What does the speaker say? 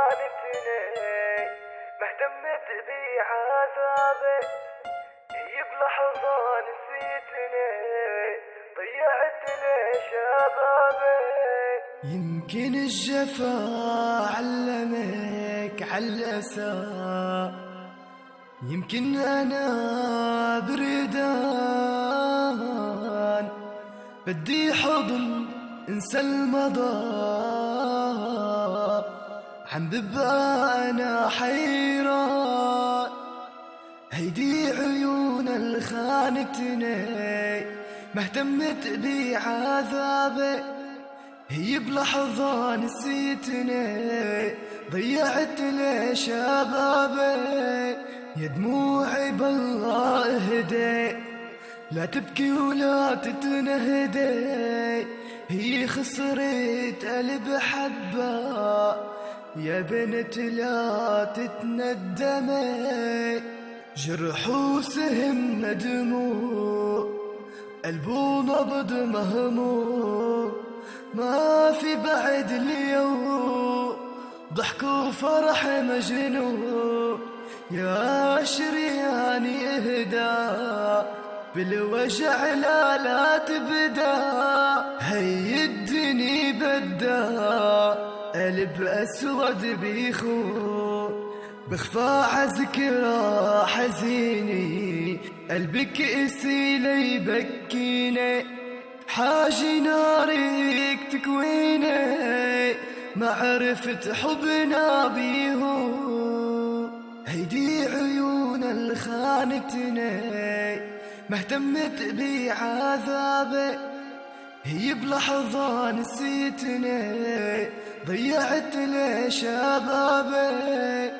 خانتني ما اهتمت بي عذابي، هي بلحظة نسيتني ضيعت لي شبابي. يمكن الجفا علمك عالأسى، يمكن أنا بردان بدي حضن انسى المضى، عم ببقى أنا حيران. هيدي عيون اللي خانتني ما اهتمت بي عذابي، هي بلحظة نسيتني ضيعت لي شبابي. يا دموعي بالله اهدي، لا تبكي ولا تتنهدي، هي خسرت قلب حبة، يا بنت لا تتندمي. جرح وسهم دموع، قلب ونبض مهموم، ما في بعد اليوم ضحك وفرح مجنون. يا شرياني اهدى بالوجع لا تبدا، هي الدنيا بدا قلب اسود بيخون، بخفى عذكرى حزيني قلبك اسي ليبكيني، حاجي نارك تكويني ما عرفت حبنا بيهون. هيدي عيون اللي خانتني ما اهتمت بي عذابي، هي بلحظة نسيتني ضيعت لي شبابي.